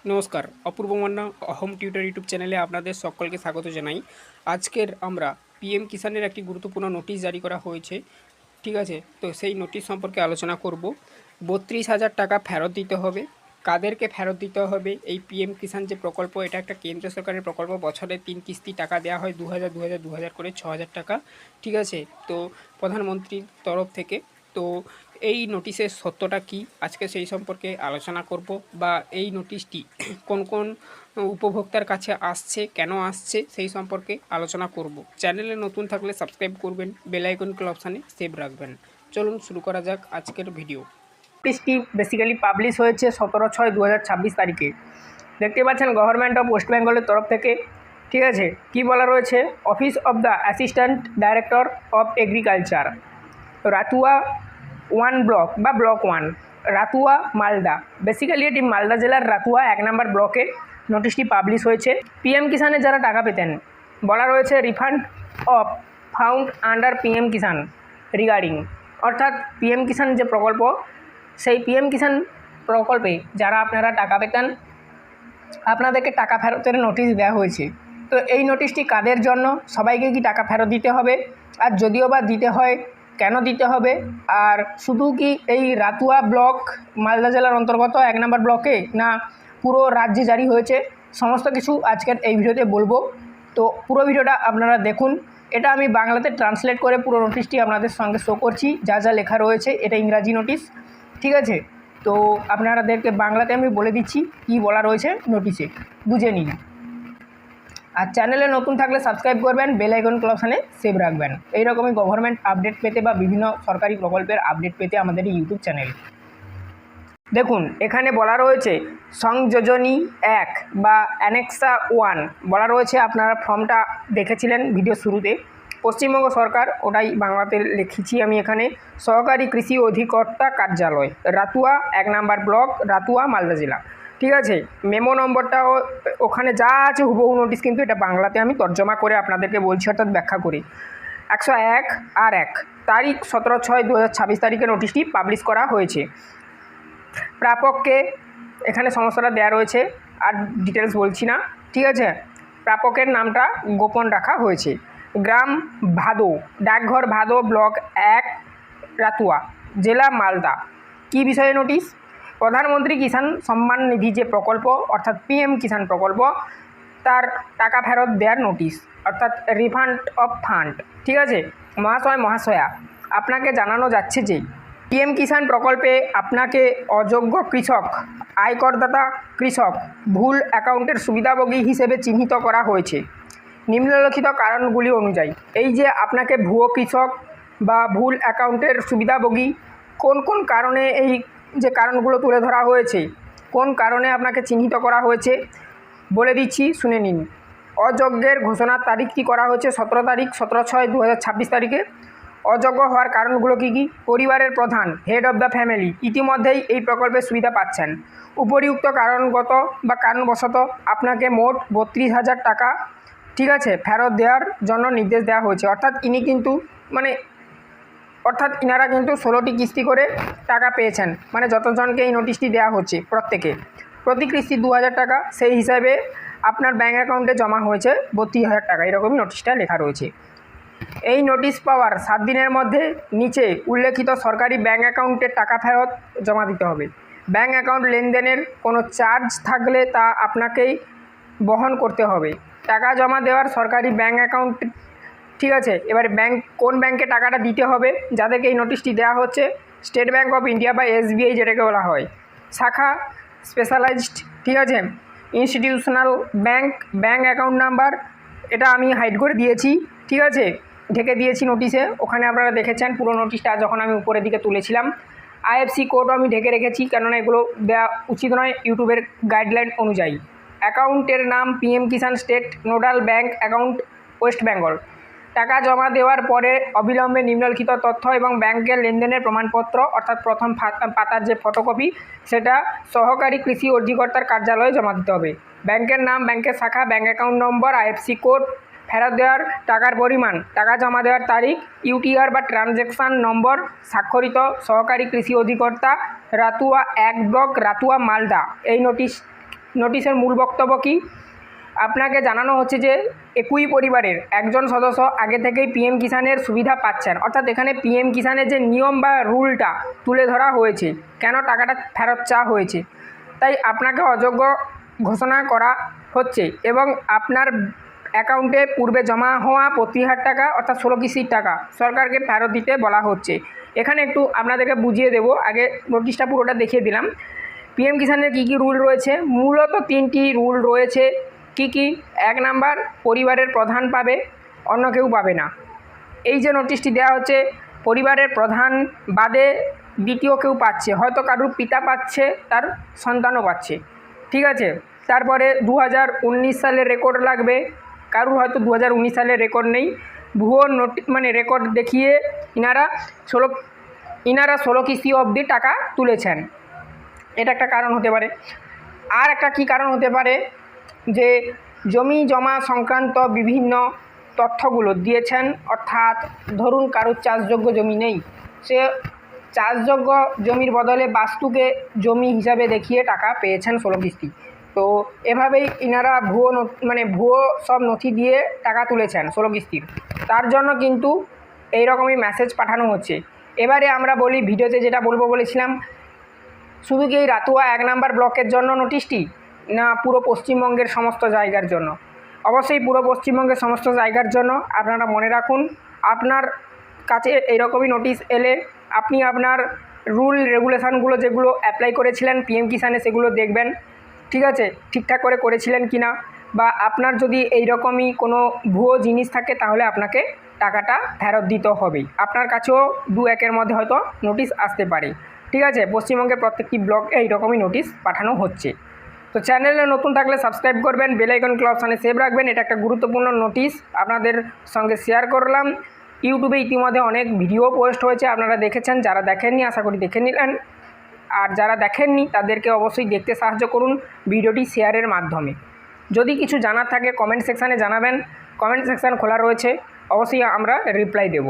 নমস্কার, অপূর্ব মান্না অহম tutor YouTube চ্যানেলে আপনাদের সকলকে স্বাগত জানাই। আজকের আমরা পিএম কিষাণের একটি গুরুত্বপূর্ণ নোটিশ জারি করা হয়েছে, ঠিক আছে। তো সেই নোটিশ সম্পর্কে আলোচনা করব। 32,000 টাকা ফেরত দিতে হবে। কাদেরকে ফেরত দিতে হবে? এই পিএম কিষাণ যে প্রকল্প, এটা একটা কেন্দ্র সরকারের প্রকল্প। বছরে 3 কিস্তি টাকা দেওয়া হয়, 2,000 করে 6,000 টাকা, ঠিক আছে। তো প্রধানমন্ত্রীর তরফ থেকে। তো এই নোটিশের সত্যটা কি, আজকে সেই সম্পর্কে আলোচনা করব। বা এই নোটিশটি কোন কোন উপভোক্তার কাছে আসছে, কেন আসছে, সেই সম্পর্কে আলোচনা করব। চ্যানেলে নতুন থাকলে সাবস্ক্রাইব করবেন, বেল আইকনকে অপশানে সেভ রাখবেন। চলুন শুরু করা যাক আজকের ভিডিও। নোটিশটি বেসিক্যালি পাবলিশ হয়েছে 17/6/2026 তারিখে। দেখতে পাচ্ছেন গভর্নমেন্ট অফ ওয়েস্ট বেঙ্গলের তরফ থেকে, ঠিক আছে। কি বলা রয়েছে? Office of the assistant director of agriculture, Ratua 1 block বা ব্লক 1, রাতুয়া, মালদা। বেসিক্যালি এটি মালদা জেলার রাতুয়া 1 নম্বর ব্লকে নোটিশটি পাবলিশ হয়েছে। পিএম কিষাণে যারা টাকা পেতেন, বলা রয়েছে refund of found under PM Kisan regarding, অর্থাৎ পিএম কিষাণ যে প্রকল্প, সেই পিএম কিষাণ প্রকল্পে যারা আপনারা টাকা পেতেন, আপনাদেরকে টাকা ফেরতের নোটিশ দেওয়া হয়েছে। তো এই নোটিশটি কাদের জন্য? সবাইকে কি টাকা ফেরত দিতে হবে? আর যদিও বা দিতে হয়, কেন দিতে হবে? আর শুধু কি এই রাতুয়া ব্লক মালদা জেলার অন্তর্গত 1 নম্বর ব্লকে, না পুরো রাজ্যে জারি হয়েছে? সমস্ত কিছু আজকের এই ভিডিওতে বলবো। তো পুরো ভিডিওটা আপনারা দেখুন। এটা আমি বাংলাতে ট্রান্সলেট করে পুরো নোটিশটি আপনাদের সঙ্গে শো করছি, যা যা লেখা রয়েছে। এটা ইংরাজি নোটিশ, ঠিক আছে। তো আপনাদেরকে বাংলাতে আমি বলে দিচ্ছি কি বলা রয়েছে নোটিশে, বুঝে নিন। আর চ্যানেলে নতুন থাকলে সাবস্ক্রাইব করবেন, বেল আইকন অপশানে সেভ রাখবেন এইরকমই গভর্নমেন্ট আপডেট পেতে বা বিভিন্ন সরকারি প্রকল্পের আপডেট পেতে আমাদের এই ইউটিউব চ্যানেল। দেখুন, এখানে বলা রয়েছে সংযোজনী 1 বা অ্যানেক্সা 1 বলা রয়েছে। আপনারা ফর্মটা দেখেছিলেন ভিডিও শুরুতে। পশ্চিমবঙ্গ সরকার, ওটাই বাংলাতে লিখেছি আমি এখানে। সহকারী কৃষি অধিকর্তা কার্যালয়, রাতুয়া 1 নম্বর ব্লক, রাতুয়া, মালদা জেলা, ঠিক আছে। মেমো নম্বরটাও ওখানে যা আছে হুবহু নোটিশ, কিন্তু এটা বাংলাতে আমি তর্জমা করে আপনাদেরকে বলছি, অর্থাৎ ব্যাখ্যা করি। 101/1 তারিখ 17/6/2026 তারিখে নোটিশটি পাবলিশ করা হয়েছে। প্রাপককে এখানে সমস্যাটা দেওয়া রয়েছে, আর ডিটেলস বলছি না, ঠিক আছে। প্রাপকের নামটা গোপন রাখা হয়েছে। গ্রাম ভাদো, ডাকঘর ভাদো, ব্লক 1, রাতুয়া, জেলা মালদা। কি বিষয়ে নোটিশ? প্রধানমন্ত্রী কিষাণ সম্মান নিধি যে প্রকল্প, অর্থাৎ পিএম কিষাণ প্রকল্প, তার টাকা ফেরত দেওয়ার নোটিশ, অর্থাৎ রিফান্ড অফ ফান্ড, ঠিক আছে। মহাশয়, মহাশয়া, আপনাকে জানানো যাচ্ছে যে পিএম কিষাণ প্রকল্পে আপনাকে অযোগ্য কৃষক, আয়করদাতা কৃষক, ভুল অ্যাকাউন্টের সুবিধাভোগী হিসেবে চিহ্নিত করা হয়েছে নিম্নলিখিত কারণগুলি অনুযায়ী। এই যে আপনাকে ভুয়ো কৃষক বা ভুল অ্যাকাউন্টের সুবিধাভোগী, কোন কোন কারণে, এই যে কারণগুলো তুলে ধরা হয়েছে, কোন কারণে আপনাকে চিহ্নিত করা হয়েছে বলে দিচ্ছি, শুনে নিন। অযোগ্যের ঘোষণার তারিখটি করা হয়েছে 17 তারিখ 17/6/2026 তারিখে। অযোগ্য হওয়ার কারণগুলো কী কী? পরিবারের প্রধান, হেড অফ দ্য ফ্যামিলি, ইতিমধ্যেই এই প্রকল্পের সুবিধা পাচ্ছেন। উপরিউক্ত কারণগত বা কারণবশত আপনাকে মোট 32,000 টাকা, ঠিক আছে, ফেরত দেওয়ার জন্য নির্দেশ দেওয়া হয়েছে। অর্থাৎ ইনারা কিন্তু 16টি কিস্তি করে টাকা পেয়েছেন। মানে যতজনকে এই নোটিশটি দেওয়া হচ্ছে, প্রত্যেকে প্রতি কিস্তি 2,000 টাকা, সেই হিসাবে আপনার ব্যাঙ্ক অ্যাকাউন্টে জমা হয়েছে 32,000 টাকা, এরকমই নোটিশটা লেখা রয়েছে। এই নোটিশ পাওয়ার 7 দিনের মধ্যে নিচে উল্লেখিত সরকারি ব্যাঙ্ক অ্যাকাউন্টে টাকা ফেরত জমা দিতে হবে। ব্যাঙ্ক অ্যাকাউন্ট লেনদেনের কোনো চার্জ থাকলে তা আপনাকেই বহন করতে হবে। টাকা জমা দেওয়ার সরকারি ব্যাঙ্ক অ্যাকাউন্ট, ঠিক আছে। এবারে কোন ব্যাঙ্কে টাকাটা দিতে হবে যাদেরকে এই নোটিশটি দেওয়া হচ্ছে? স্টেট ব্যাঙ্ক অফ ইন্ডিয়া বা SBI যেটাকে বলা হয়। শাখা স্পেশালাইজড, ঠিক আছে। Institutional bank, bank account number, এটা আমি হাইড করে দিয়েছি, ঠিক আছে, ঢেকে দিয়েছি নোটিশে। ওখানে আপনারা দেখেছেন পুরো নোটিশটা যখন আমি উপরের দিকে তুলেছিলাম। IFSC কোডও আমি ঢেকে রেখেছি, কেননা এগুলো দেওয়া উচিত নয় ইউটিউবের গাইডলাইন অনুযায়ী। অ্যাকাউন্টের নাম PM Kisan state nodal bank account, West Bengal. টাকা জমা দেওয়ার পরে অবিলম্বে নিম্নলিখিত তথ্য এবং ব্যাংকের লেনদেনের প্রমাণপত্র, অর্থাৎ প্রথম পাতার যে ফটোকপি, সেটা সহকারী কৃষি অধিকর্তার কার্যালয়ে জমা দিতে হবে। ব্যাংকের নাম, ব্যাংকের শাখা, bank account number, IFSC code, ফেরত দেওয়ার টাকার পরিমাণ, টাকা জমা দেওয়ার তারিখ, UTR বা ট্রানজ্যাকশান নম্বর, স্বাক্ষরিত সহকারী কৃষি অধিকর্তা, রাতুয়া 1 ব্লক, রাতুয়া, মালদা। এই নোটিশ নোটিশের মূল বক্তব্য কী? আপনাকে জানানো হচ্ছে যে একই পরিবারের একজন সদস্য আগে থেকেই পিএম কিষাণের সুবিধা পাচ্ছেন, অর্থাৎ এখানে পিএম কিষাণের যে নিয়ম বা রুলটা তুলে ধরা হয়েছে, কেন টাকাটা ফেরত চাওয়া হয়েছে। তাই আপনাকে অযোগ্য ঘোষণা করা হচ্ছে এবং আপনার অ্যাকাউন্টে পূর্বে জমা হওয়া 25,000 টাকা অর্থাৎ 16 কিস্তির টাকা সরকারকে ফেরত দিতে বলা হচ্ছে। এখানে একটু আপনাদেরকে বুঝিয়ে দেবো, আগে নোটিশটা পুরোটা দেখিয়ে দিলাম। পিএম কিষাণের কী কী রুল রয়েছে? মূলত 3টি রুল রয়েছে। কি কি? 1 নাম্বার, পরিবারের প্রধান পাবে, অন্য কেউ পাবে না। এই যে নোটিশটি দেওয়া হচ্ছে, পরিবারের প্রধান বাদে দ্বিতীয় কেউ পাচ্ছে, হয়তো কারুর পিতা পাচ্ছে, তার সন্তানও পাচ্ছে, ঠিক আছে। তারপরে 2019 সালের রেকর্ড লাগবে, কারুর হয়তো 2019 সালের রেকর্ড নেই, ভুয়ো রেকর্ড দেখিয়ে ইনারা 16 কিস্তি অবধি টাকা তুলেছেন, এটা একটা কারণ হতে পারে। আর একটা কী কারণ হতে পারে, যে জমি জমা সংক্রান্ত বিভিন্ন তথ্যগুলো দিয়েছেন, অর্থাৎ ধরুন কারুর চাষযোগ্য জমি নেই, সে চাষযোগ্য জমির বদলে বাস্তুকে জমি হিসাবে দেখিয়ে টাকা পেয়েছেন 16 কিস্তি। তো এভাবেই ইনারা ভুয়ো সব নথি দিয়ে টাকা তুলেছেন 16 কিস্তির, তার জন্য কিন্তু এইরকমই মেসেজ পাঠানো হচ্ছে। এবারে আমরা বলি, ভিডিওতে যেটা বলবো বলেছিলাম, শুধু কি এই রাতুয়া 1 নাম্বার ব্লকের জন্য নোটিশটি, না পুরো পশ্চিমবঙ্গের সমস্ত জায়গার জন্য? অবশ্যই পুরো পশ্চিমবঙ্গের সমস্ত জায়গার জন্য। আপনারা মনে রাখুন, আপনার কাছে এইরকমই নোটিশ এলে আপনি আপনার রুল রেগুলেশনগুলো যেগুলো অ্যাপ্লাই করেছিলেন পিএম কিষাণে সেগুলো দেখবেন, ঠিক আছে, ঠিকঠাক করে করেছিলেন কি না, বা আপনার যদি এইরকমই কোনো ভুয়ো জিনিস থাকে তাহলে আপনাকে টাকাটা ফেরত দিতে হবেই। আপনার কাছেও 2-1 মধ্যে হয়তো নোটিশ আসতে পারে, ঠিক আছে। পশ্চিমবঙ্গের প্রত্যেকটি ব্লকে এইরকমই নোটিশ পাঠানো হচ্ছে। তো চ্যানেলে নতুন থাকলে সাবস্ক্রাইব করবেন, বেল আইকনকে অপশানে সেভ রাখবেন। এটা একটা গুরুত্বপূর্ণ নোটিশ আপনাদের সঙ্গে শেয়ার করলাম। ইউটিউবে ইতিমধ্যে অনেক ভিডিও পোস্ট হয়েছে, আপনারা দেখেছেন, যারা দেখেননি আশা করি দেখে নিলেন, আর যারা দেখেননি তাদেরকে অবশ্যই দেখতে সাহায্য করুন ভিডিওটি শেয়ারের মাধ্যমে। যদি কিছু জানার থাকে কমেন্ট সেকশানে জানাবেন, কমেন্ট সেকশান খোলা রয়েছে, অবশ্যই আমরা রিপ্লাই দেব।